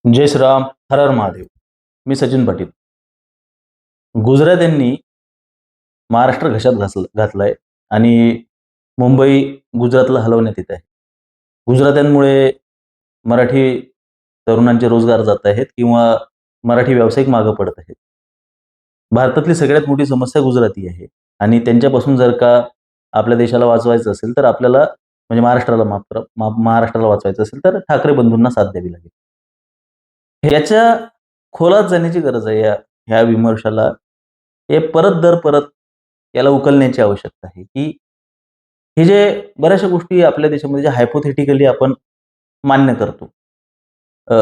जय श्रीराम, हर हर महादेव. मी सचिन पाटील. गुजरात्यांनी महाराष्ट्र घशात घातलाय आणि मुंबई गुजरातला हलवण्यात येत आहे. गुजरात्यांमुळे मराठी तरुणांचे रोजगार जात आहेत किंवा मराठी व्यावसायिक मागे पडत आहेत. भारतातली सगळ्यात मोठी समस्या गुजराती आहे आणि त्यांच्यापासून जर का आपल्या देशाला वाचवायचं असेल तर आपल्याला म्हणजे महाराष्ट्राला माफ करा, महाराष्ट्राला वाचवायचं असेल तर ठाकरे बंधूंना साथ द्यावी लागेल. याच्या खोलात जाण्याची गरज आहे ह्या विमर्शाला. हे परत दर परत याला उकलण्याची आवश्यकता आहे, की हे जे बऱ्याचशा गोष्टी आपल्या देशामध्ये ज्या हायपोथेटिकली आपण मान्य करतो. अ,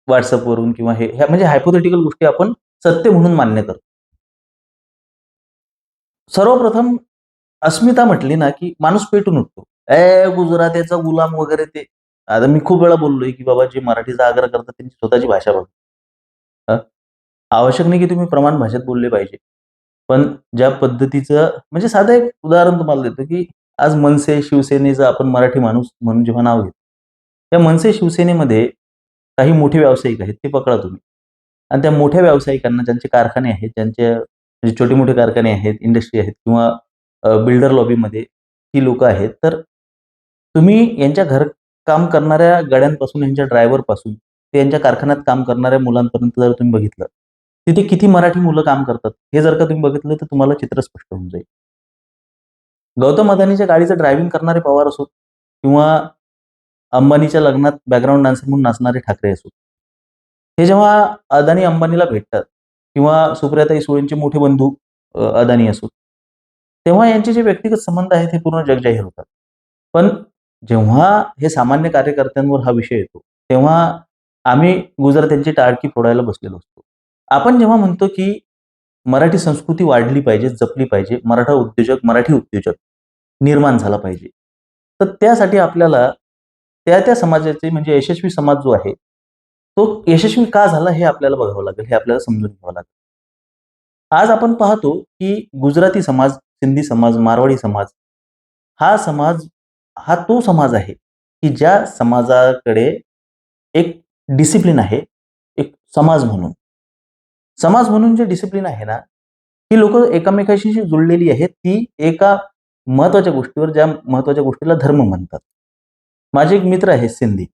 WhatsAppवरून किंवा ह्या म्हणजे हायपोथेटिकल गोष्टी आपण सत्य म्हणून मान्य करतो. सर्वप्रथम अस्मिता म्हटली ना, की माणूस पेटून उठतो. गुजरात्याचा गुलाम वगैरे ते. आता मी खूप वेळा बोललोय, की बाबा जे मराठीचा आग्रह करतात त्यांची स्वतःची भाषा बघा. हं. आवश्यक नाही की तुम्ही प्रमाण भाषेत बोलले पाहिजे. पण ज्या पद्धतीचं म्हणजे साधं एक उदाहरण तुम्हाला देतो, की आज मनसे, शिवसेनेचं आपण मराठी माणूस म्हणून जेव्हा नाव घेतो. त्या मनसे शिवसेनेमध्ये काही मोठे व्यावसायिक आहेत, ते पकडा तुम्ही. आणि त्या मोठ्या व्यावसायिकांना ज्यांचे कारखाने आहेत, ज्यांचे म्हणजे छोटे-मोठे कारखाने आहेत, इंडस्ट्री आहेत किंवा बिल्डर लॉबीमध्ये ही लोकं आहेत. तर तुम्ही यांच्या काम करणाऱ्या गड्यांपासून, यांच्या ड्रायव्हरपासून ते यांच्या कारखान्यात काम करणाऱ्या मुलांपर्यंत जर तुम्ही बघितलं, तिथे किती मराठी मुलं काम करतात, हे जर का तुम्ही बघितलं तर तुम्हाला चित्र स्पष्ट होऊन जाईल. गौतम अदानीच्या गाडीचं ड्रायव्हिंग करणारे पवार असोत किंवा अंबानीच्या लग्नात बॅकग्राऊंड डान्सर म्हणून नाचणारे ठाकरे असोत. हे जेव्हा अदानी अंबानीला भेटतात किंवा सुप्रियाताई सुळेंचे मोठे बंधू अदानी असोत, तेव्हा यांचे जे व्यक्तिगत संबंध आहेत हे पूर्ण जगजाहीर होतात. पण जेव्हा हे सामान्य कार्यकर्त्यांवर हा विषय येतो, तेव्हा आम्ही गुजरात्यांची टाळकी फोडायला बसलेलो असतो. आपण जेव्हा म्हणतो, की मराठी संस्कृती वाढली पाहिजे, जपली पाहिजे, मराठी उद्योजक निर्माण झाला पाहिजे. तर त्यासाठी आपल्याला त्या समाजाचे म्हणजे यशस्वी समाज जो आहे, तो यशस्वी का झाला हे आपल्याला बघावं लागेल, हे आपल्याला समजून घ्यावं लागेल. आज आपण पाहतो, की गुजराती समाज, सिंधी समाज, मारवाडी समाज, हा समाज हा तो समाज आहे, की ज्या समाजाकडे एक डिसिप्लिन आहे, एक समाज म्हणून. समाज म्हणून जे डिसिप्लिन आहे ना, ही लोकं एकमेकांशी जी जुळलेली आहेत, ती एका महत्त्वाच्या गोष्टीवर, ज्या महत्त्वाच्या गोष्टीला धर्म म्हणतात. माझे एक मित्र आहेत सिंधी.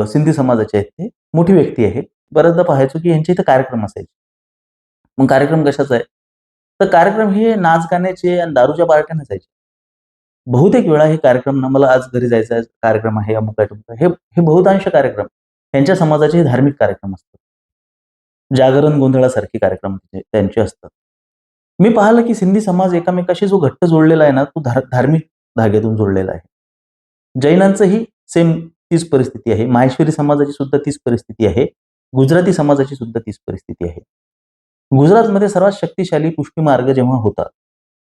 सिंधी समाजाचे आहेत ते. मोठी व्यक्ती आहे. बऱ्याचदा पाहायचो, की यांच्या इथे कार्यक्रम असायचे. मग कार्यक्रम कशाचा आहे? तर कार्यक्रम हे नाच-गाण्याचे आणि दारूच्या पार्ट्या नसायचे. बहुतेक वेळा हे कार्यक्रम ना, मला आज घरी जायचं आहे, कार्यक्रम आहे, अमुक आहे, तमुक आहे. हे हे बहुतांश कार्यक्रम त्यांच्या समाजाचे हे धार्मिक कार्यक्रम असतात. जागरण गोंधळासारखे कार्यक्रम त्यांचे असतात. मी पाहिलं की सिंधी समाज एकमेकाशी जो घट्ट जोडलेला आहे ना, तो धार्मिक धाग्यातून जोडलेला आहे. जैनांचंही सेम तीच परिस्थिती आहे. माहेश्वरी समाजाची सुद्धा तीच परिस्थिती आहे. गुजराती समाजाची सुद्धा तीच परिस्थिती आहे. गुजरातमध्ये सर्वात शक्तिशाली पुष्टी मार्ग जेव्हा होता,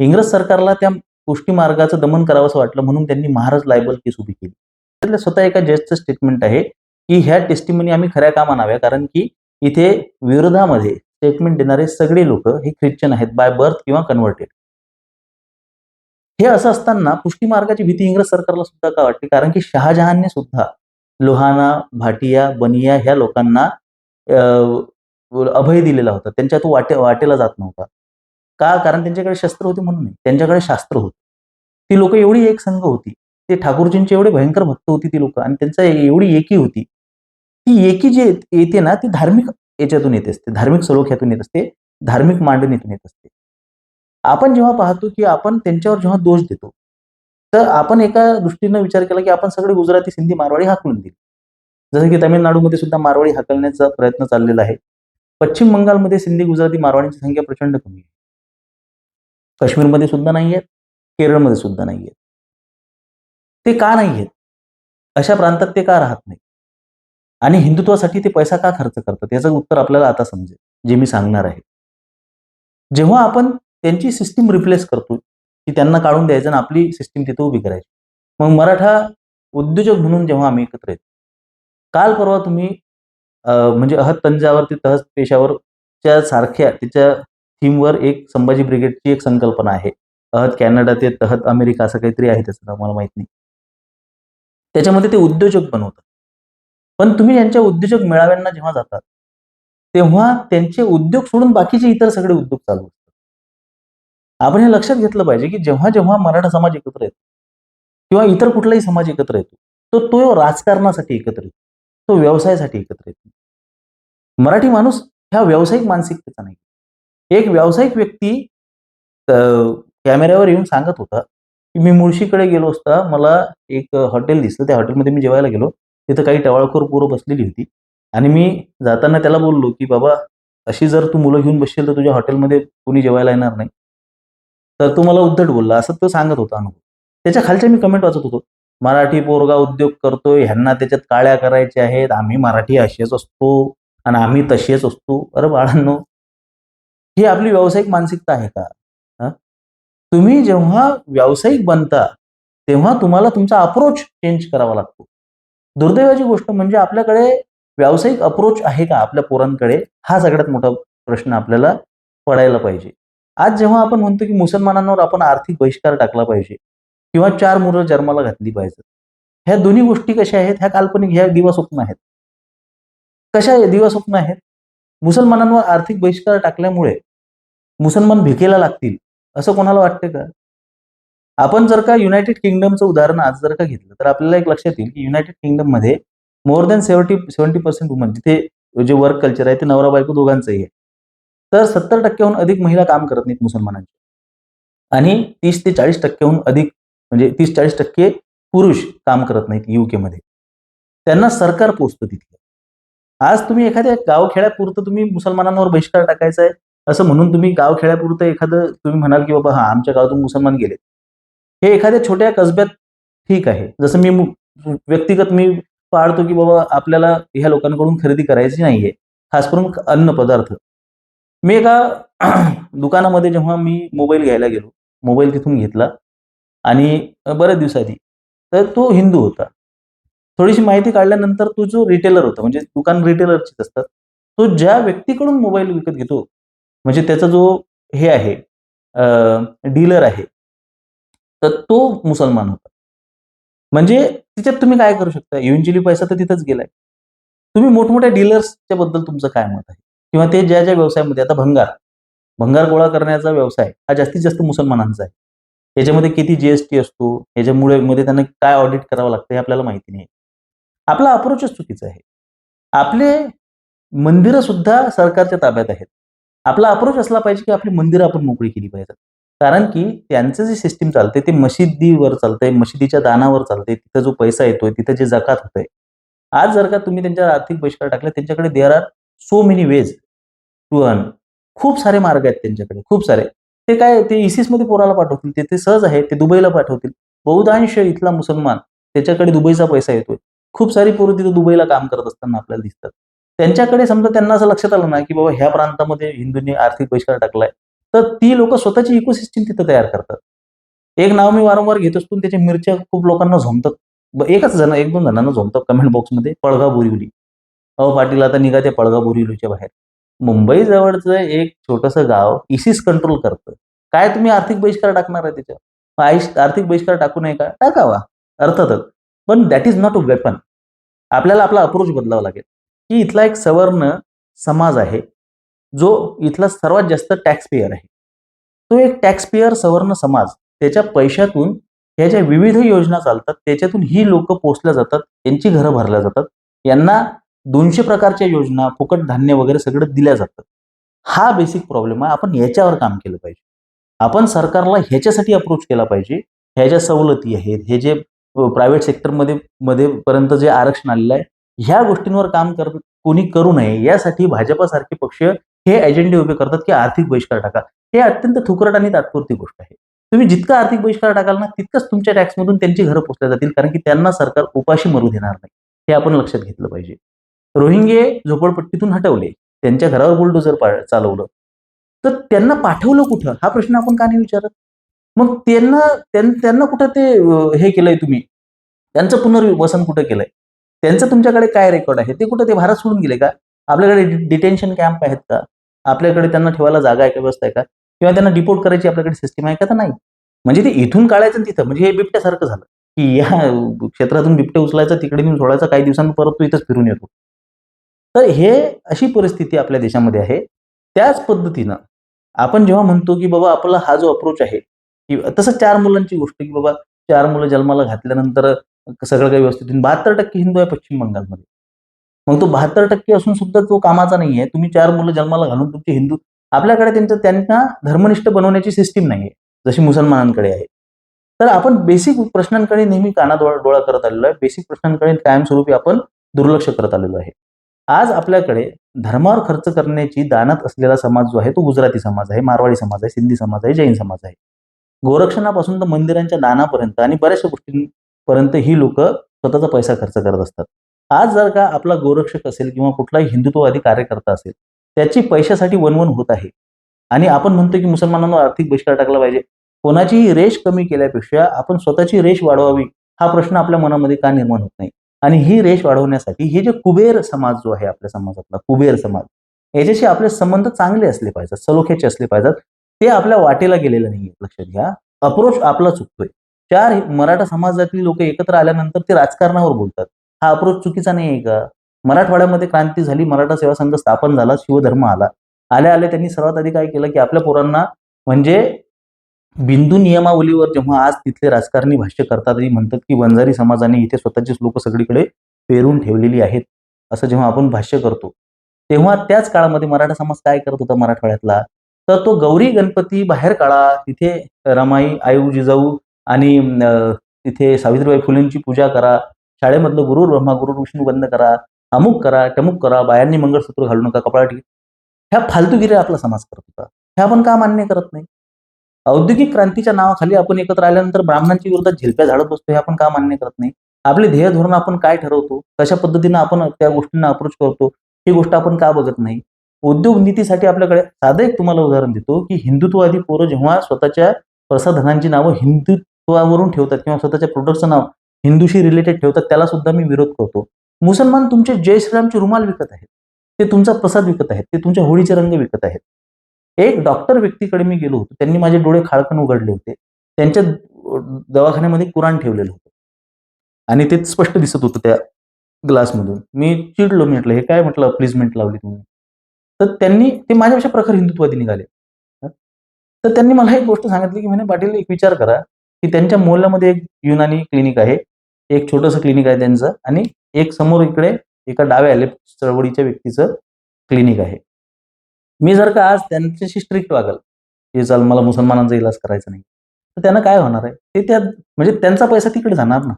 इंग्रज सरकारला त्या पुष्टी मार्गाचं दमन करावंसं वाटलं म्हणून त्यांनी महाराज लायबल केस उभी केली. त्यातलं स्वतः एका जजचं स्टेटमेंट आहे, की ह्या टेस्टिमनी आम्ही खऱ्या कामा आणाव्या कारण की इथे विरोधामध्ये स्टेटमेंट देणारे सगळे लोकं हे ख्रिश्चन आहेत बाय बर्थ किंवा कन्व्हर्टेड. हे असं असताना पुष्टी मार्गाची भीती इंग्रज सरकारला सुद्धा का वाटते? कारण की शहाजहानने सुद्धा लोहाना, भाटिया, बनिया ह्या लोकांना अ, अभय दिलेला होता. त्यांच्या तो वाटेला जात नव्हता. का? कारण त्यांच्याकडे शस्त्र होते म्हणून नाही. त्यांच्याकडे शास्त्र होतं. ती लोकं एवढी एकसंघ होती. ते ठाकूरजींचे एवढे भयंकर भक्त होती ती लोकं आणि त्यांचा एवढी एकी होती. ती एकी जी येते ना, ती धार्मिक याच्यातून येत असते. धार्मिक सलोख्यातून येत असते. धार्मिक मांडणीतून येत असते. आपण जेव्हा पाहतो, की आपण त्यांच्यावर जेव्हा दोष देतो, तर आपण एका दृष्टीनं विचार केला, की आपण सगळे गुजराती, सिंधी, मारवाडी हाकलून दिले. जसं की तामिळनाडूमध्ये सुद्धा मारवाडी हाकलण्याचा प्रयत्न चाललेला आहे. पश्चिम बंगालमध्ये सिंधी, गुजराती, मारवाडींची संख्या प्रचंड कमी आहे. काश्मीरमध्ये सुद्धा नाहीयेत, केरळमध्ये सुद्धा नाहीयेत. ते का नाहीयेत? अशा प्रांतात ते का राहत नाहीत? आणि हिंदुत्वासाठी ते पैसा का खर्च करतात? याचं उत्तर आपल्याला आता समजेल, जे मी सांगणार आहे. जेव्हा आपण त्यांची सिस्टम रिप्लेस करतो, की त्यांना काढून द्यायचं आणि आपली सिस्टम तिथे उभी करायची. मग मराठा उद्योजक म्हणून जेव्हा आम्ही एकत्र येतो. काल परवा तुम्ही म्हणजे अहत तंजावर ते तहत पेशावरच्या सारख्या तिच्या थीमवर एक संभाजी ब्रिगेडची एक संकल्पना आहे. अहत कॅनडा ते तहत अमेरिका असं काहीतरी आहे त्याचं नाव मला माहीत नाही. त्याच्यामध्ये ते उद्योजक बनवतात. पण तुम्ही यांच्या उद्योजक मेळाव्यांना जेव्हा जातात, तेव्हा त्यांचे उद्योग सोडून बाकीचे इतर सगळे उद्योग चालू असतात. आपण हे लक्षात घेतलं पाहिजे, की जेव्हा मराठा समाज एकत्र येतो किंवा इतर कुठलाही समाज एकत्र येतो, तर तो राजकारणासाठी एकत्र येतो. तो व्यवसायासाठी एकत्र येतो. मराठी माणूस ह्या व्यावसायिक मानसिकतेचा नाही. एक व्यावसायिक व्यक्ती अ, कॅमेऱ्यावर येऊन सांगत होता, की मी मुळशीकडे गेलो असता मला एक हॉटेल दिसलं. त्या हॉटेलमध्ये मी जेवायला गेलो. तिथं काही टवाळखोर पोरं बसलेली होती आणि मी जाताना त्याला बोललो, की "बाबा, अशी जर तू मुलं घेऊन बसशील तर तुझ्या हॉटेलमध्ये कोणी जेवायला येणार नाही." तर तो मला उद्धट बोलला, असं तो सांगत होता अनुभव. त्याच्या खालच्या मी कमेंट वाचत होतो. मराठी पोरगा उद्योग करतोय, ह्यांना त्याच्यात काळ्या करायच्या आहेत. आम्ही मराठी असेच असतो आणि आम्ही तसेच असतो. अरे बाळांनो, ही आपली व्यावसायिक मानसिकता आहे का? हं? तुम्ही जेव्हा व्यावसायिक बनता, तेव्हा तुम्हाला तुमचा अप्रोच चेंज करावा लागतो. दुर्दैवाची गोष्ट म्हणजे आपल्याकडे व्यावसायिक अप्रोच आहे का आपल्या पोरांकडे? हा सगळ्यात मोठा प्रश्न आपल्याला पडायला पाहिजे. आज जेव्हा आपण म्हणतो, की मुसलमानांवर आपण आर्थिक बहिष्कार टाकला पाहिजे किंवा 4 मुलं जन्माला घातली पाहिजेत. ह्या दोन्ही गोष्टी कशा आहेत? ह्या काल्पनिक, ह्या दिवास्वप्न आहेत. कशा दिवास्वप्न आहेत? मुसलमानांवर आर्थिक बहिष्कार टाकल्यामुळे मुसलमान भिकेला लागतील, असं कोणाला वाटतं का? आपण जर का युनायटेड किंगडमचं उदाहरण आज जर का घेतलं, तर आपल्याला एक लक्षात येईल, की युनायटेड किंगडममध्ये मोर दॅन 70% वुमन, तिथे जे वर्क कल्चर आहे ते नवरा-बायको दोघांचंही आहे. तर 70% हून अधिक महिला काम करत नाहीत मुसलमानांच्या. आणि 30 ते 40% हून अधिक, म्हणजे 30-40% पुरुष काम करत नाहीत यूकेमध्ये. त्यांना सरकार पोचतं तिथे. आज तुम्ही एखाद्या गावखेड्यापुरतं तुम्ही मुसलमानांवर बहिष्कार टाकायचा आहे, असं म्हणून तुम्ही गावखेड्यापुरतं एखादं तुम्ही म्हणाल, की बाबा हां, आमच्या गावातून मुसलमान गेले. हे एखाद्या छोट्या कसब्यात ठीक आहे. जसं व्यक्तिगत मी पाळतो, की बाबा आपल्याला ह्या लोकांकडून खरेदी करायची नाहीये. खास करून अन्नपदार्थ. मी एका दुकानामध्ये जेव्हा मी मोबाईल घ्यायला गेलो, मोबाईल तिथून घेतला आणि बऱ्याच दिवसाआधी. तर तो हिंदू होता. थोडीशी माहिती काढल्यानंतर तो जो रिटेलर होता, म्हणजे दुकान रिटेलरचीच असतात. तो ज्या व्यक्तीकडून मोबाईल विकत घेतो, म्हणजे त्याचा जो हे आहे, डीलर आहे, तर तो मुसलमान होता. म्हणजे तिच्यात तुम्ही काय करू शकता? इव्हेंच्युअली पैसा तर तिथंच गेलाय. तुम्ही मोठमोठ्या डीलर्सच्या बद्दल तुमचं काय मत आहे? किंवा ते ज्या व्यवसायामध्ये आता भंगार गोळा करण्याचा व्यवसाय हा जास्तीत जास्त मुसलमानांचा आहे. याच्यामध्ये किती जी असतो, याच्यामुळे त्यांना काय ऑडिट करावं लागतं हे आपल्याला माहिती नाही. आपला अप्रोचच चुकीचा आहे. आपले मंदिरं सुद्धा सरकारच्या ताब्यात आहेत. आपला अप्रोच असला पाहिजे, की आपली मंदिरं आपण मोकळी केली पाहिजेत. कारण की त्यांचं जे सिस्टम चालते ते मशिदीवर चालतंय, मशिदीच्या दानावर चालतंय. तिथं जो पैसा येतोय, तिथं जे जकात होतंय. आज जर का तुम्ही त्यांच्यावर आर्थिक बहिष्कार टाकला, त्यांच्याकडे there are so many ways to earn. खूप सारे मार्ग आहेत त्यांच्याकडे, खूप सारे. ते काय, ते ISISमध्ये पोराला पाठवतील. ते सहज आहे. ते दुबईला पाठवतील. बहुतांश इथला मुसलमान त्याच्याकडे दुबईचा पैसा येतोय. खूप सारी पोरं तिथं दुबईला काम करत असताना आपल्याला दिसतात. त्यांच्याकडे समजा त्यांना असं लक्षात आलं ना, की बाबा ह्या प्रांतामध्ये हिंदूंनी आर्थिक बहिष्कार टाकलाय. तर ती लोकं स्वतःची इकोसिस्टम तिथं तयार करतात. एक नाव मी वारंवार घेत असतो आणि त्याच्या मिरच्या खूप लोकांना झोमतात. एकच जण, 1-2 जणांना झोमतात कमेंट बॉक्समध्ये, पळगाव बोरिवली. अहो पाटील, आता निघा त्या पळगाव बोरिवलीच्या बाहेर. मुंबई जवळचं एक छोटंसं गाव ISIS कंट्रोल करतं. काय तुम्ही आर्थिक बहिष्कार टाकणार आहे त्याच्यावर? आर्थिक बहिष्कार टाकू नये का? टाकावा, अर्थातच. पण that is not a weapon. आपल्याला आपला अप्रोच बदलावा लागेल, की इथला एक सवर्ण समाज आहे, जो इथला सर्वात जास्त टॅक्स पेयर आहे. तो एक टॅक्स पेयर सवर्ण समाज, त्याच्या पैशातून ह्या ज्या विविध योजना चालतात, त्याच्यातून ही लोकं पोसल्या जातात, त्यांची घरं भरल्या जातात. यांना 200 प्रकारच्या योजना, फुकट धान्य वगैरे सगळं दिल्या जातं. हा बेसिक प्रॉब्लेम आहे. आपण याच्यावर काम केलं पाहिजे. आपण सरकारला ह्याच्यासाठी अप्रोच केला पाहिजे. ह्या ज्या सवलती आहेत, हे जे प्रायव्हेट सेक्टरमध्ये पर्यंत जे आरक्षण आलेलं आहे, ह्या गोष्टींवर काम कोणी करू नये. यासाठी भाजपसारखे पक्ष हे एजेंडे उभे करतात, की आर्थिक बहिष्कार टाका. हे अत्यंत थुकरट आणि तात्पुरती गोष्ट आहे. तुम्ही जितका आर्थिक बहिष्कार टाकाल ना, तितकंच तुमच्या टॅक्समधून त्यांची घरं पोचल्या जातील. कारण की त्यांना सरकार उपाशी मरू देणार नाही. हे आपण लक्षात घेतलं पाहिजे. रोहिंगे झोपडपट्टीतून हटवले. त्यांच्या घरावर बुलडोझर चालवलं. तर त्यांना पाठवलं कुठं? हा प्रश्न आपण का नाही विचारत? मग त्यांना कुठं ते हे केलंय तुम्ही? त्यांचं पुनर्वसन कुठं केलंय? त्यांचं तुमच्याकडे काय रेकॉर्ड आहे? ते कुठं, ते भारत सोडून गेले का? आपल्याकडे डिटेन्शन कॅम्प आहेत का? आपल्याकडे त्यांना ठेवायला जागा आहे का, व्यवस्था आहे का? किंवा त्यांना डिपोर्ट करायची आपल्याकडे सिस्टम आहे का? तर नाही. म्हणजे ते इथून काढायचं आणि तिथं, म्हणजे हे बिबट्यासारखं झालं. की या क्षेत्रातून बिबटे उचलायचा, तिकडे नेऊन सोडायचा, काही दिवसांनी परत तो इथंच फिरून येतो. तर हे अशी परिस्थिती आपल्या देशामध्ये आहे. त्याच पद्धतीनं आपण जेव्हा म्हणतो, की बाबा आपला हा जो अप्रोच आहे, की तसं 4 मुलांची गोष्ट, की बाबा 4 मुलं जन्माला घातल्यानंतर सगळं काही व्यवस्थित होईल. 72% हिंदू आहे पश्चिम बंगालमध्ये. मग तो 72% असून सुद्धा तो कामाचा नाहीये. तुम्ही 4 मुलं जन्माला घालून तुमचे हिंदू आपल्याकडे त्यांना धर्मनिष्ठ बनवण्याची सिस्टम नाहीये, जशी मुसलमानांकडे आहे. तर आपण बेसिक प्रश्नांकडे नेहमी डोळा करत आलेलो आहे. बेसिक प्रश्नांकडे कायमस्वरूपी आपण दुर्लक्ष करत आलेलो आहे. आज आपल्याकडे धर्मावर खर्च करण्याची दानत असलेला समाज जो आहे, तो गुजराती समाज आहे, मारवाडी समाज आहे, सिंधी समाज आहे, जैन समाज आहे. गोरक्षणापासून तर मंदिरांच्या दानापर्यंत आणि बऱ्याचशा गोष्टींपर्यंत ही लोकं स्वतःचा पैसा खर्च करत असतात. आज जर का आपला गोरक्षक असेल किंवा कुठलाही हिंदुत्ववादी कार्यकर्ता असेल, त्याची पैशासाठी वणवण होत आहे आणि आपण म्हणतो की मुसलमानांवर आर्थिक बहिष्कार टाकला पाहिजे. कोणाचीही रेष कमी केल्यापेक्षा आपण स्वतःची रेष वाढवावी, हा प्रश्न आपल्या मनामध्ये का निर्माण होत नाही? आणि ही रेष वाढवण्यासाठी हे जे कुबेर समाज जो आहे आपल्या समाजातला, कुबेर समाज, याच्याशी आपले संबंध चांगले असले पाहिजेत, सलोख्याचे असले पाहिजेत. ते आपल्या वाटेला गेलेलं नाहीये, लक्षात घ्या. अप्रोच आपला चुकतोय. 4 मराठा समाजातली लोकं एकत्र आल्यानंतर ते राजकारणावर बोलतात. हा अप्रोच चुकीचा नाहीये का? मराठवाड्यामध्ये क्रांती झाली, मराठा सेवा संघ स्थापन झाला, शिवधर्म आला. आल्या-आल्या त्यांनी सर्वात आधी काय केलं, की आपल्या पोरांना म्हणजे बिंदू नियमावलीवर जेव्हा आज तिथले राजकारणी भाष्य करतात आणि म्हणतात, की वंजारी समाजाने इथे स्वतःचीच लोकं सगळीकडे पेरून ठेवलेली आहेत, असं जेव्हा आपण भाष्य करतो, तेव्हा त्याच काळामध्ये मराठा समाज काय करत होता मराठवाड्यातला, तर तो गौरी गणपती बाहेर काढा, तिथे रमाई, आई जिजाऊ आणि तिथे सावित्रीबाई फुलेंची पूजा करा, शाळेमधलं गुरु ब्रह्मा, गुरु विष्णू बंद करा, अमुक करा, तमुक करा, बायांनी मंगळसूत्र घालू नका, कपाळात ह्या फालतूगिऱ्या आपला समाज करत होता. हे आपण का मान्य करत नाही? औद्योगिक क्रांतीच्या नावाखाली आपण एकत्र आल्यानंतर ब्राह्मणांच्या विरोधात झेलप्या झाडत बसतो, हे आपण का मान्य करत नाही? आपले ध्येय धोरण आपण काय ठरवतो? कशा पद्धतीनं आपण त्या गोष्टींना अप्रोच करतो? ही गोष्ट आपण का बघत नाही? उद्योग नीतीसाठी आपल्याकडे साधं एक तुम्हाला उदाहरण देतो, की हिंदुत्ववादी पोरं जेव्हा स्वतःच्या प्रसाधनांची नावं हिंदुत्वावरून ठेवतात किंवा स्वतःच्या प्रॉडक्टचं नाव हिंदूशी रिलेटेड ठेवतात, त्याला सुद्धा मी विरोध करतो. मुसलमान तुमचे जय श्रीरामचे रुमाल विकत आहेत. ते तुमचा प्रसाद विकत आहेत. ते तुमच्या होळीचे रंग विकत आहेत. एक डॉक्टर व्यक्तीकडे मी गेलो होतो. त्यांनी माझे डोळे खाळकन उघडले होते. त्यांच्या दवाखान्यामध्ये कुराण ठेवलेलं होतं आणि ते स्पष्ट दिसत होतं त्या ग्लासमधून. मी चिडलो. मी म्हटलं, "हे काय म्हटलं प्लीजमेंट लावली तुम्ही?" तर त्यांनी ते माझ्यापेक्षा प्रखर हिंदुत्ववादी निघाले. हं. तर त्यांनी मला एक गोष्ट सांगितली, की म्हणे, "पाटील एक विचार करा, की त्यांच्या मोहल्ल्यामध्ये एक युनानी क्लिनिक आहे. एक छोटंसं क्लिनिक आहे त्यांचं आणि एक समोर इकडे एका डाव्या चळवळीच्या व्यक्तीचं क्लिनिक आहे. मी जर का आज त्यांच्याशी स्ट्रिक्ट वागल, की चल मला मुसलमानांचा इलाज करायचा नाही. तर त्यांना काय होणार आहे? ते त्या म्हणजे त्यांचा पैसा तिकडे जाणार ना.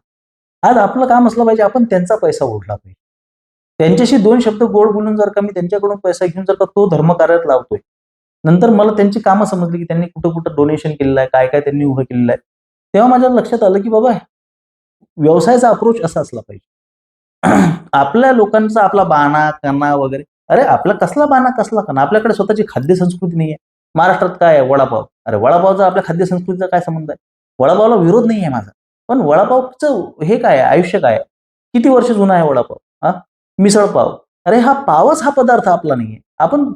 आज आपलं काम असलं पाहिजे आपण त्यांचा पैसा ओढला पाहिजे. त्यांच्याशी 2 शब्द गोड बोलून जर का मी त्यांच्याकडून पैसा घेऊन जर का तो धर्मकार्यात लावतोय. नंतर मला त्यांची कामं समजली, की त्यांनी कुठं-कुठं डोनेशन केलेलं आहे, काय-काय त्यांनी उभं केलेलं आहे. तेव्हा माझ्या लक्षात आलं, की बाबा व्यवसायाचा अप्रोच असा असला पाहिजे. आपल्या लोकांचा आपला बाणा, कणा वगैरे अरे आपला कसला बाणा, कसला कणा? आपल्याकडे स्वतःची खाद्य संस्कृती नाहीये. महाराष्ट्रात काय आहे? वडापाव. अरे वडापावचा आपल्या खाद्य संस्कृतीचा काय संबंध आहे? वडापावला विरोध नाहीये माझा. पण वडापावचं हे काय आहे? आयुष्य काय आहे? किती वर्ष जुना आहे वडापाव? हां? मिसळपाव. अरे हा पावच हा पदार्थ आपला नाहीये. आपण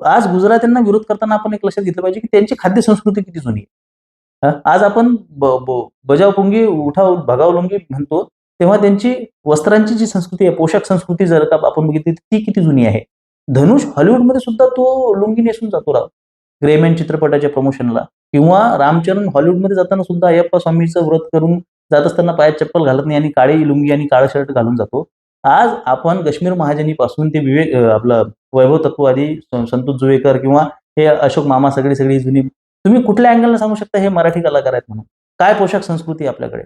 आज गुजरात्यांना विरोध करताना आपण एक लक्षात घेतलं पाहिजे, की त्यांची खाद्य संस्कृती किती जुनी आहे. आज आपण ब ब बजाव पुंगी उठाव भगाव लुंगी म्हणतो, तेव्हा त्यांची वस्त्रांची जी संस्कृती आहे, पोशाख संस्कृती जर का आपण बघितली तर ती किती जुनी आहे. धनुष हॉलिवूडमध्ये सुद्धा तो लुंगी नेसून जातो राव. ग्रेमॅन चित्रपटाच्या प्रमोशनला किंवा रामचरण हॉलिवूडमध्ये जाताना सुद्धा अय्यप्पा स्वामीचं व्रत करून जात असताना पायात चप्पल घालत नाही आणि काळी लुंगी आणि काळं शर्ट घालून जातो. आज आपण काश्मीर महाजनीपासून ते आपलं वैभव तत्ववादी संतोष जुवेकर किंवा हे अशोक मामा सगळी जुनी तुम्ही कुठल्या अँगलनं सांगू शकता हे मराठी कलाकार आहेत म्हणून? काय पोशाख संस्कृती आहे आपल्याकडे?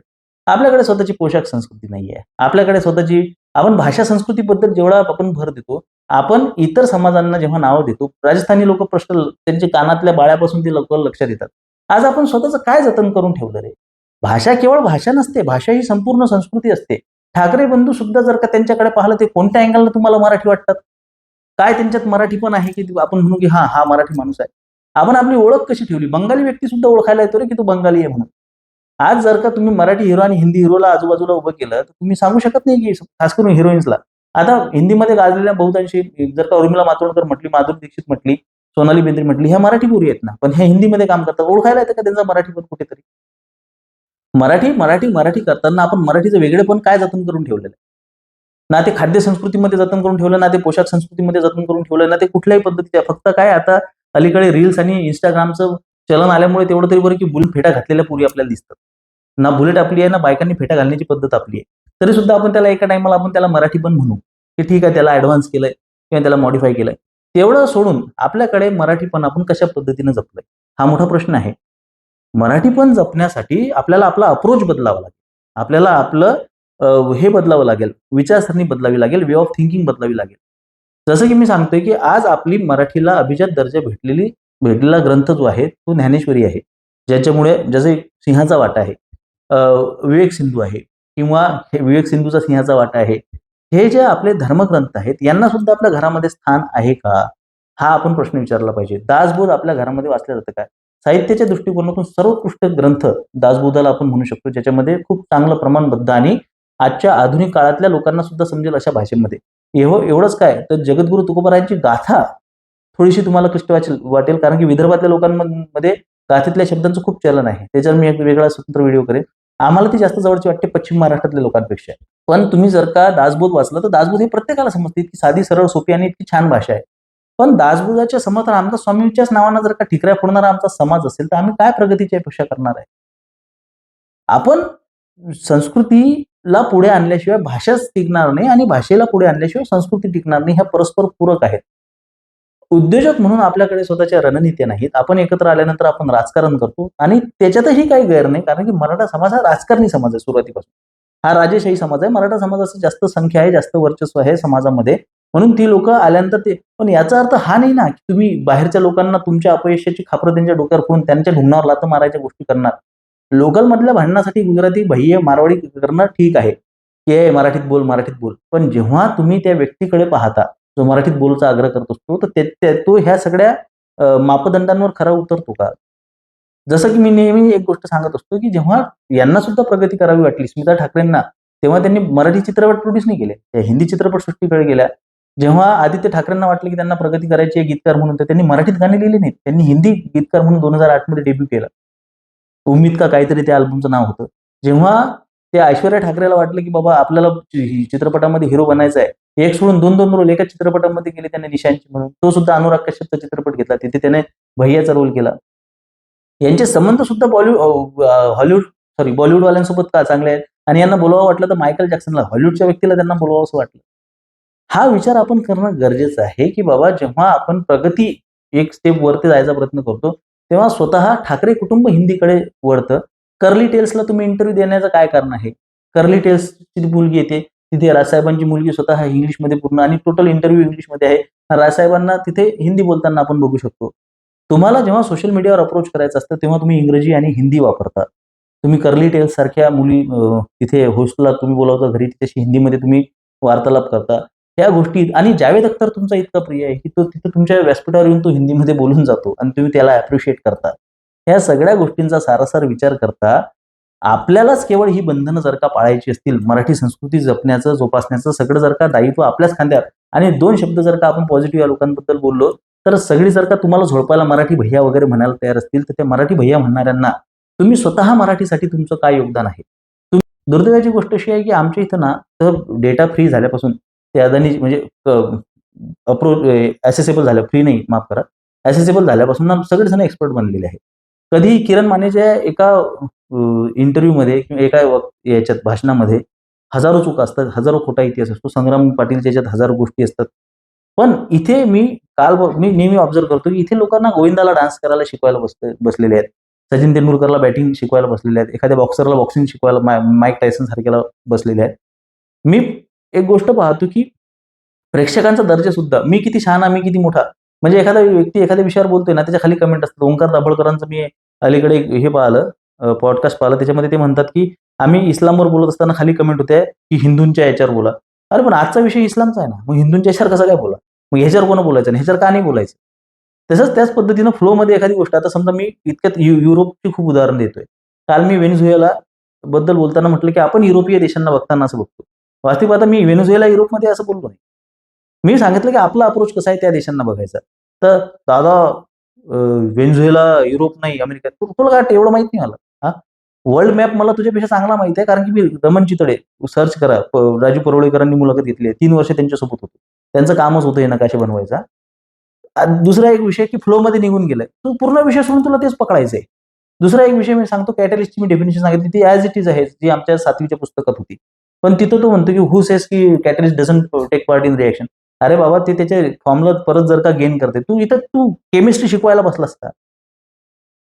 आपल्याकडे स्वतःची पोशाख संस्कृती नाहीये. आपल्याकडे स्वतःची आपण भाषा संस्कृतीबद्दल जेवढा आपण भर देतो, आपण इतर समाजांना जेव्हा नावं देतो, राजस्थानी लोकं प्रश्न त्यांच्या कानातल्या बाळ्यापासून ते लवकर लक्षात येतात. आज आपण स्वतःचं काय जतन करून ठेवलं रे? भाषा केवळ भाषा नसते, भाषा ही संपूर्ण संस्कृती असते. ठाकरे बंधू सुद्धा जर का त्यांच्याकडे पाहिलं ते कोणत्या अँगलनं तुम्हाला मराठी वाटतात? काय त्यांच्यात मराठीपण आहे, की आपण म्हणू की हां, हा मराठी माणूस आहे. आपण आपली ओळख कशी ठेवली? बंगाली व्यक्ती सुद्धा ओळखायला येतो रे, की तो बंगाली आहे म्हणून. आज जर का तुम्ही मराठी हिरो आणि हिंदी हिरोला आजूबाजूला उभं केलं, तर तुम्ही सांगू शकत नाही, की खास करून हिरोईन्सला. आता हिंदीमध्ये गाजलेल्या बहुतांशी जर का उर्मिला मातोंडकर म्हटली, माधुरी दीक्षित म्हटली, सोनाली बेंद्रे म्हटली, ह्या मराठी पोरी आहेत ना. पण ह्या हिंदीमध्ये काम करतात. ओळखायला येतं का त्यांचा मराठीपण कुठेतरी? मराठी मराठी मराठी करताना आपण मराठीचं वेगळेपण काय जतन करून ठेवलेलं आहे? ना ते खाद्य संस्कृतीमध्ये जतन करून ठेवलं, ना ते पोशाख संस्कृतीमध्ये जतन करून ठेवलं, ना ते कुठल्याही पद्धतीच्या. फक्त काय आता अलीकडे रील्स आणि Instagramचं चलन आल्यामुळे तेवढं तरी बरं, की बुलेट फेटा घातलेल्या पोरी आपल्याला दिसतात. ना बुलेट आपली आहे, ना बायकांनी फेटा घालण्याची पद्धत आपली आहे. तरी सुद्धा आपण त्याला एका टाईमाला आपण त्याला मराठी पण म्हणू, की ठीक आहे त्याला ॲडव्हान्स केलंय किंवा त्याला मॉडिफाय केलंय. तेवढं सोडून आपल्याकडे मराठीपण आपण कशा पद्धतीने जपलंय? हा मोठा प्रश्न आहे. मराठीपण जपण्यासाठी आपल्याला आपला अप्रोच बदलावा लागेल. आपल्याला आपलं हे बदलावं लागेल, विचारसरणी बदलावी लागेल, वे ऑफ थिंकिंग बदलावी लागेल. जसं की मी सांगतोय, की आज आपली मराठीला अभिजात दर्जा भेटलेला ग्रंथ जो आहे, तो ज्ञानेश्वरी आहे. ज्याच्यामुळे जसे सिंहाचा वाटा आहे, अ, विवेक सिंधू आहे किंवा हे विवेक सिंधूचा सिंहाचा वाटा आहे. हे जे आपले धर्मग्रंथ आहेत, यांना सुद्धा आपल्या घरामध्ये स्थान आहे का? हा आपण प्रश्न विचारला पाहिजे. दासबोध आपल्या घरामध्ये वाचलं जातं का? साहित्याच्या दृष्टिकोनातून सर्वोत्कृष्ट ग्रंथ दासबोधाला आपण म्हणू शकतो, ज्याच्यामध्ये खूप चांगलं प्रमाणबद्ध आणि आजच्या आधुनिक काळातल्या लोकांना सुद्धा समजेल अशा भाषेमध्ये. एवढंच काय, तर जगद्गुरू तुकोबारायांची गाथा थोडीशी तुम्हाला क्लिष्ट वाटेल, कारण की विदर्भातल्या लोकांमध्ये गाथेतल्या शब्दांचं खूप चलन आहे. त्याच्यावर मी एक वेगळा स्वतंत्र व्हिडिओ करेन. आम्हाला ती जास्त जवळची वाटते पश्चिम महाराष्ट्रातल्या लोकांपेक्षा. पण तुम्ही जर का दासबोध वाचला, तर दासबोध हे प्रत्येकाला समजते. इतकी साधी, सरळ, सोपी आणि इतकी छान भाषा आहे. पण दासबोधाच्या समर्थन आमदार स्वामींच्याच नावानं जर का ठिकऱ्या फोडणारा आमचा समाज असेल, तर आम्ही काय प्रगतीची अपेक्षा करणार आहे? आपण संस्कृतीला पुढे आणल्याशिवाय भाषाच टिकणार नाही आणि भाषेला पुढे आणल्याशिवाय संस्कृती टिकणार नाही. ह्या परस्पर पूरक आहेत. उद्योजक म्हणून आपल्याकडे स्वतःच्या रणनीत्या नाहीत. आपण एकत्र आल्यानंतर आपण राजकारण करतो आणि त्याच्यातही काही गैर नाही. कारण की मराठा समाज हा राजकारणी समाज आहे सुरुवातीपासून. हा राजेशाही समाज आहे. मराठा समाजाची जास्त संख्या आहे, जास्त वर्चस्व आहे समाजामध्ये. म्हणून ती लोकं आल्यानंतर ते, पण याचा अर्थ हा नाही ना, की तुम्ही बाहेरच्या लोकांना तुमच्या अपयशाची खापरं त्यांच्या डोक्यावर फोडून त्यांच्या ढुंगणावर लाथा मारायच्या गोष्टी करणार. लोकलमधल्या भांडणासाठी गुजराती, भैय्य, मारवाडी करणं ठीक आहे, की "ए मराठीत बोल, मराठीत बोल." पण जेव्हा तुम्ही त्या व्यक्तीकडे पाहता, जो मराठीत बोलायचा आग्रह करत असतो, तर तो ह्या सगळ्या मापदंडांवर खरा उतरतो का? जसं की मी नेहमी एक गोष्ट सांगत असतो, की जेव्हा यांना सुद्धा प्रगती करावी वाटली, स्मिता ठाकरेंना, तेव्हा त्यांनी मराठी चित्रपट प्रोड्यूस नाही केले. त्या हिंदी चित्रपटसृष्टीकडे गेल्या. जेव्हा आदित्य ठाकरेंना वाटलं, की त्यांना प्रगती करायची आहे गीतकार म्हणून, तर त्यांनी मराठीत गाणी लिहिली नाहीत. त्यांनी हिंदी गीतकार म्हणून 2008 मध्ये डेब्यू केलं. उम्मीद का काहीतरी त्या अल्बमचं नाव होतं. जेव्हा त्या ऐश्वर्या ठाकरेला वाटलं, की बाबा आपल्याला चित्रपटामध्ये हिरो बनायचं आहे. एक सोडून 2-2 रोल एकाच चित्रपटामध्ये केले त्याने निशांची म्हणून. तो सुद्धा अनुराग कश्यपचा चित्रपट घेतला. तिथे त्याने भैय्याचा रोल केला. यांचे संबंध सुद्धा हॉलिवूड सॉरी बॉलिवूडवाल्यांसोबत का चांगले आहेत आणि यांना बोलावं वाटलं तर मायकल जॅक्सनला, हॉलिवूडच्या व्यक्तीला त्यांना बोलावंसं वाटलं. हा विचार आपण करणं गरजेचं आहे, की बाबा जेव्हा आपण प्रगती एक स्टेप वरती जायचा प्रयत्न करतो, तेव्हा स्वतः ठाकरे कुटुंब हिंदीकडे वळतं. कर्ली टेल्सला तुम्ही इंटरव्ह्यू देण्याचं काय कारण आहे? कर्ली टेल्सची मुलगी येते, तिथे राजसाहेबांची मुलगी स्वतः इंग्लिशमध्ये पूर्ण आणि टोटल इंटरव्ह्यू इंग्लिशमध्ये आहे. राजसाहेबांना तिथे हिंदी बोलताना आपण बघू शकतो. तुम्हाला जेव्हा सोशल मीडियावर अप्रोच करायचं असतं, तेव्हा तुम्ही इंग्रजी आणि हिंदी वापरता. तुम्ही कर्ली टेल्स सारख्या मुली तिथे होस्टला तुम्ही बोलावता घरी, तिच्याशी हिंदीमध्ये तुम्ही वार्तालाप करता. त्या गोष्टी आणि जावेद अख्तर तुमचा इतका प्रिय आहे, की तो तिथे तुमच्या व्यासपीठावर येऊन तो हिंदीमध्ये बोलून जातो आणि तुम्ही त्याला अप्रिशिएट करता. ह्या सगळ्या गोष्टींचा सारासार विचार करता, आपल्यालाच केवळ ही बंधनं जर का पाळायची असतील, मराठी संस्कृती जपण्याचं, जोपासण्याचं सगळं जर का दायित्व आपल्याच खांद्यावर आणि 2 शब्द जर का आपण पॉझिटिव्ह या लोकांबद्दल बोललो, तर सगळी जर का तुम्हाला झोडपायला मराठी भैय्या वगैरे म्हणायला तयार असतील, तर त्या मराठी भैय्या म्हणणाऱ्यांना तुम्ही स्वतः मराठीसाठी तुमचं काय योगदान आहे? दुर्दैवाची गोष्ट अशी आहे, की आमच्या इथं ना डेटा फ्री झाल्यापासून ते अदानी म्हणजे ॲसेसेबल झालं, फ्री नाही माफ करा. ॲसेसेबल झाल्यापासून ना सगळेजण एक्सपर्ट बनलेले आहेत. कधी किरण मानेच्या एका इंटरव्ह्यूमध्ये किंवा एका याच्यात भाषणामध्ये हजारो चुका असतात, हजारो खोटा इतिहास असतो. संग्राम पाटीलच्या ह्याच्यात हजारो गोष्टी असतात. पण इथे मी नेहमी ऑब्झर्व्ह करतो, की इथे लोकांना गोविंदाला डान्स करायला शिकवायला बसलेले आहेत. सचिन तेंडुलकरला बॅटिंग शिकवायला बसलेले आहेत. एखाद्या बॉक्सरला बॉक्सिंग शिकवायला माईक टायसन सारख्याला बसलेले आहेत. मी एक गोष्ट पाहतो, की प्रेक्षकांचा दर्जा सुद्धा मी किती शहाणा, मी किती मोठा. म्हणजे एखादा व्यक्ती एखाद्या विषयावर बोलतोय ना, त्याच्या खाली कमेंट असतात. ओंकार दाभोळकरांचं मी अलीकडे एक हे पाहिलं, पॉडकास्ट पाहिला. त्याच्यामध्ये ते म्हणतात, की आम्ही इस्लामवर बोलत असताना खाली कमेंट होते, की हिंदूंच्या याच्यावर बोला. अरे पण आजचा विषय इस्लामचा आहे ना, मग हिंदूंच्या याच्यावर कसा काय बोला? मग ह्याच्यावर कोण बोलायचं नाही, ह्याच्यावर का नाही बोलायचं? तसंच त्याच पद्धतीनं फ्लोमध्ये एखादी गोष्ट आता समजा मी इतक्यात युरोपची खूप उदाहरण देतोय. काल मी व्हेनेझुएला बद्दल बोलताना म्हटलं, की आपण युरोपीय देशांना बघताना असं बघतो. वास्तविक पाहता मी व्हेनेझुएला युरोपमध्ये असं बोललो नाही. मी सांगितलं, की आपला अप्रोच कसा आहे त्या देशांना बघायचा. तर दादा व्हेनेझुएला युरोप नाही अमेरिका. तुला काय वाटतं एवढं माहीत नाही मला. हां. वर्ल्ड मॅप मला तुझ्यापेक्षा चांगला माहिती आहे, कारण की मी रमण चितळे सर्च करा. राजू परोळेकरांनी मुलाखत घेतली आहे. 3 वर्ष त्यांच्यासोबत होतो. त्यांचं कामच होतं हे नकाशे बनवायचा. दुसरा एक विषय की फ्लोमध्ये निघून गेलाय. तू पूर्ण विषय सोडून तुला तेच पकडायचंय. दुसरा एक विषय मी सांगतो, कॅटलिस्टची मी डेफिनिशन सांगितली ती ॲज इट इज आहे, जी आमच्या 7वीच्या पुस्तकात होती. पण तिथं तो म्हणतो की हू सेज की catalyst doesn't take part in reaction. अरे बाबा, ते त्याच्या फॉर्म्युला परत जर का गेन करते, तू केमिस्ट्री शिकवायला बसलास का?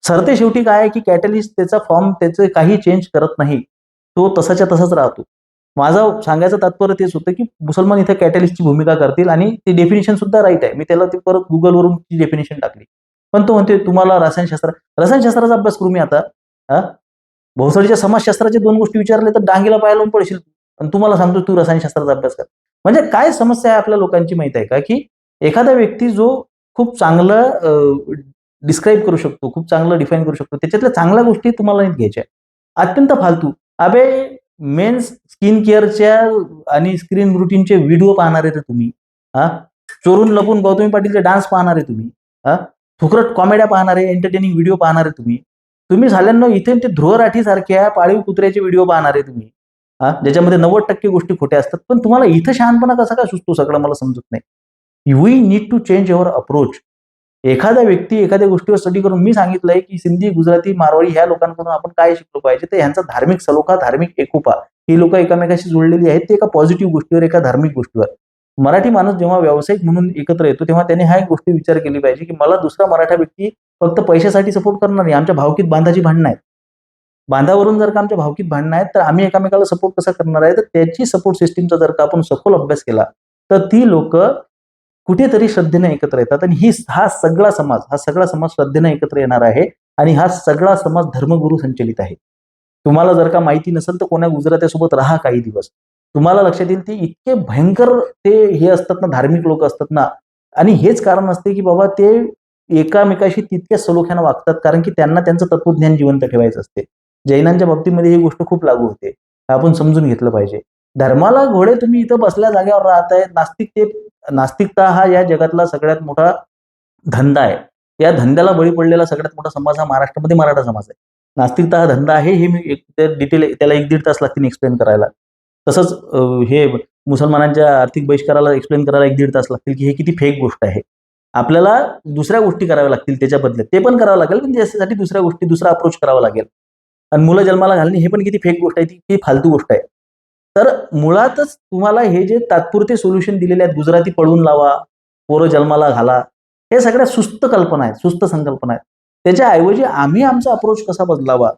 सरते शेवटी काय आहे की कॅटलिस्ट त्याचा फॉर्म त्याचे काही चेंज करत नाही. तो तसाच्या तसाच राहतो. माझं सांगायचं तात्पर्य तेच होतं की मुसलमान इथे कॅटलिस्टची भूमिका करतील आणि ते डेफिनिशन सुद्धा राईट आहे. मी त्याला ते परत Googleवरून ती डेफिनिशन टाकली. पण तो म्हणतोय तुम्हाला रसायनशास्त्राचा अभ्यास करू मी आता. हां? भोसडीच्या समाजशास्त्राच्या 2 गोष्टी विचारल्या तर डांगीला पाय लावून पडशील. आणि तुम्हाला सांगतो तू रसायनशास्त्राचा अभ्यास कर. म्हणजे काय समस्या आहे आपल्या लोकांची माहिती आहे का, की एखादा व्यक्ती जो खूप चांगलं डिस्क्राईब करू शकतो, खूप चांगलं डिफाईन करू शकतो. त्याच्यातल्या चांगल्या गोष्टी तुम्हाला नाहीत घ्यायच्या. अत्यंत फालतू. अबे, मेन्स स्किन केअरच्या आणि स्क्रीन रुटीनचे व्हिडिओ पाहणारे रे तुम्ही. हां? चोरून लपून गौतमी पाटीलचे डान्स पाहणारे तुम्ही. हां? फुकट कॉमेड्या पाहणारे, एंटरटेनिंग व्हिडिओ पाहणारे तुम्ही. तुम्ही झाल्यांनो इथे ते ध्रुव राठीसारख्या पाळीव कुत्र्याचे व्हिडिओ पाहणारे तुम्ही. हां? ज्याच्यामध्ये 90% गोष्टी खोट्या असतात. पण तुम्हाला इथं शहाणपणा कसा काय सुचतो सगळं मला समजत नाही. We need to change your approach. एखादा व्यक्ती एखाद्या गोष्टीवर स्टडी करून मी सांगितलंय की सिंधी, गुजराती, मारवाडी ह्या लोकांकडून आपण काय शिकलो पाहिजे, तर ह्यांचा धार्मिक सलोखा, धार्मिक एकोपा, ही लोकं एकमेकाशी जुळलेली आहेत. ते एका पॉझिटिव्ह गोष्टीवर, एका धार्मिक गोष्टीवर. मराठी माणूस जेव्हा व्यावसायिक म्हणून एकत्र येतो, तेव्हा त्याने हा एक गोष्टी विचार केली पाहिजे की मला दुसरा मराठा व्यक्ती फक्त पैशासाठी सपोर्ट करणार नाही. आमच्या भावकीत बांधाची भांडणं आहेत. बांधावरून जर का आमच्या भावकीत भांडणं आहेत, तर आम्ही एकमेकाला सपोर्ट कसा करणार आहे, तर त्याची सपोर्ट सिस्टीमचा जर का आपण सखोल अभ्यास केला, तर ती लोकं कुठेतरी श्रद्धेने एकत्र येतात आणि हा सगळा समाज श्रद्धेने एकत्र येणार आहे आणि हा सगळा समाज धर्मगुरू संचलित आहे. तुम्हाला जर का माहिती नसेल तर कोण्या गुजरात्यासोबत राहा काही दिवस. तुम्हाला लक्षात येईल ते इतके भयंकर ते हे असतात ना, धार्मिक लोक असतात ना, आणि हेच कारण असते की बाबा ते एकामेकाशी तितक्या सलोख्यानं वागतात, कारण की त्यांना त्यांचं तत्वज्ञान जिवंत ठेवायचं असते. जैनांच्या बाबतीमध्ये ही गोष्ट खूप लागू होते. आपण समजून घेतलं पाहिजे. धर्माला घोडे तुम्ही इथं बसल्या जागेवर राहताय. नास्तिकता हा या जगातला सगळ्यात मोठा धंदा आहे. या धंद्याला बळी पडलेला सगळ्यात मोठा समाज हा महाराष्ट्रामध्ये मराठा समाज आहे. नास्तिकता हा धंदा आहे हे मी एक डिटेल त्याला 1-1.5 तास लागतील एक्सप्लेन करायला. तसंच हे मुसलमानांच्या आर्थिक बहिष्काराला एक्सप्लेन करायला 1-1.5 तास लागतील, की हे किती फेक गोष्ट आहे. आपल्याला दुसऱ्या गोष्टी कराव्या लागतील त्याच्या बदल्यात. ते पण करावं लागेल, पण त्याच्यासाठी दुसऱ्या गोष्टी, दुसरा अप्रोच करावा लागेल. आणि मुलं जन्माला घालणे हे पण किती फेक गोष्ट आहे, ती फालतू गोष्ट आहे. तर मुळातच तुम्हाला हे जे तात्पुरते सोल्युशन दिलेले आहेत, गुजराती पळवून लावा, पोरं जन्माला घाला, हे सगळ्या सुस्त कल्पना आहेत, सुस्त संकल्पना आहेत. त्याच्याऐवजी आम्ही आमचा अप्रोच कसा बदलावा,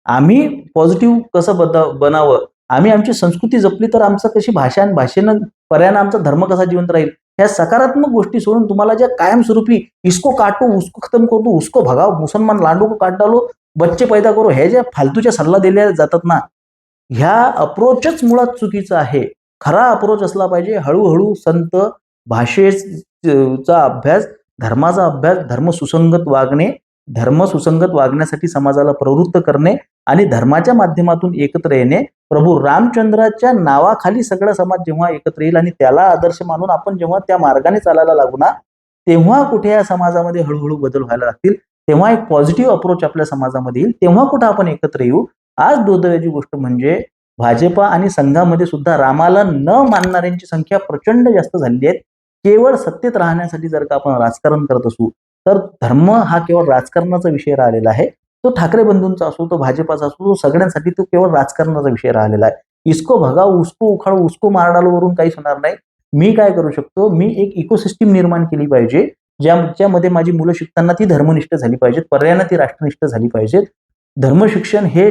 आम्ही पॉझिटिव्ह कसं बनावं, आम्ही आमची संस्कृती जपली तर आमचं कशी भाषा आणि भाषेनं पर्यायानं आमचा धर्म कसा जिवंत राहील, ह्या सकारात्मक गोष्टी सोडून तुम्हाला ज्या कायमस्वरूपी इसको काटो, उसको खतम कर दो, उसको भगाओ, मुसलमान लांडो को काट डालो, बच्चे पैदा करो, हे ज्या फालतूच्या सल्ला दिल्या जातात ना, ह्या अप्रोचच मुळात चुकीचा आहे. खरा अप्रोच असला पाहिजे हळू-हळू संत, भाषेचा अभ्यास, धर्माचा अभ्यास, धर्म सुसंगत वागण्यासाठी समाजाला प्रवृत्त करणे आणि धर्माच्या माध्यमातून एकत्र येणे. प्रभू रामचंद्राच्या नावाखाली सगळा समाज जेव्हा एकत्र येईल आणि त्याला आदर्श मानून आपण जेव्हा त्या मार्गाने चालायला लागू ना, तेव्हा कुठे या समाजामध्ये हळू बदल व्हायला लागतील. तेव्हा एक पॉझिटिव्ह अप्रोच आपल्या समाजामध्ये येईल. तेव्हा कुठे आपण एकत्र येऊ. आज दुर्दैवाची गोष्ट म्हणजे भाजपा आणि संघामध्ये सुद्धा रामाला न मानणाऱ्यांची संख्या प्रचंड जास्त झालेली आहे. केवळ सत्तेत राहण्यासाठी जर का आपण राजकारण करत असू, तर धर्म हा केवळ राजकारणाचा विषय राहिलेला आहे. तो ठाकरे बंधूंचा असो, तो भाजपाचा असो, तो सगळ्यांसाठी तो केवळ राजकारणाचा विषय राहिलेला आहे. इसको भगाओ, उसको उखाडो, उसको मार डालो वरून काहीच होणार नाही. मी काय करू शकतो, मी एक इकोसिस्टीम निर्माण केली पाहिजे, ज्यामध्ये माझी मुलं शिकताना ती धर्मनिष्ठ झाली पाहिजेत, पर्यायानं ती राष्ट्रनिष्ठ झाली पाहिजेत. धर्मशिक्षण हे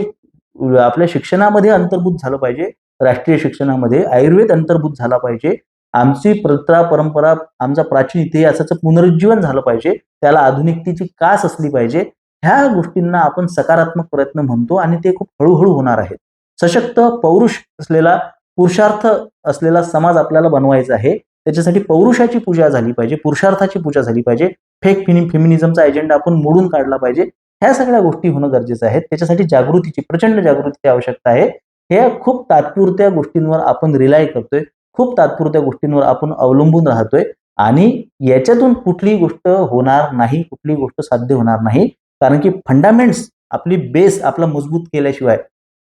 आपल्या शिक्षणामध्ये अंतर्भूत झालं पाहिजे. राष्ट्रीय शिक्षणामध्ये आयुर्वेद अंतर्भूत झाला पाहिजे. आमची प्रथा परंपरा, आमचा प्राचीन इतिहासाचं पुनरुज्जीवन झालं पाहिजे. त्याला आधुनिकतेची कास असली पाहिजे. ह्या गोष्टींना आपण सकारात्मक प्रयत्न म्हणतो आणि ते खूप हळूहळू होणार आहेत. सशक्त पौरुष असलेला, पुरुषार्थ असलेला समाज आपल्याला बनवायचा आहे. त्याच्यासाठी पौरुषाची पूजा झाली पाहिजे, पुरुषार्थाची पूजा झाली पाहिजे. फेक फेमिनिझमचा एजेंडा आपण मोडून काढला पाहिजे. ह्या सगळ्या गोष्टी होणं गरजेचं आहे. त्याच्यासाठी प्रचंड जागृतीची आवश्यकता आहे. हे खूप तात्पुरत्या गोष्टींवर आपण रिलाय करतोय. खूप तात्पुरत्या गोष्टींवर आपण अवलंबून राहतोय आणि याच्यातून कुठलीही गोष्ट होणार नाही, कुठलीही गोष्ट साध्य होणार नाही. कारण की फंडामेंट्स आपली बेस आपला मजबूत केल्याशिवाय,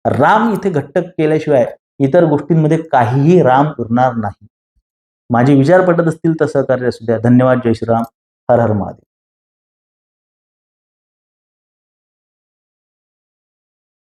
राम इथे घट्ट केल्याशिवाय इतर गोष्टींमध्ये काहीही राम उरणार नाही. माझे विचार पटत असतील तर सहकार्य असू द्या. धन्यवाद. जय श्रीराम. हर हर महादेव.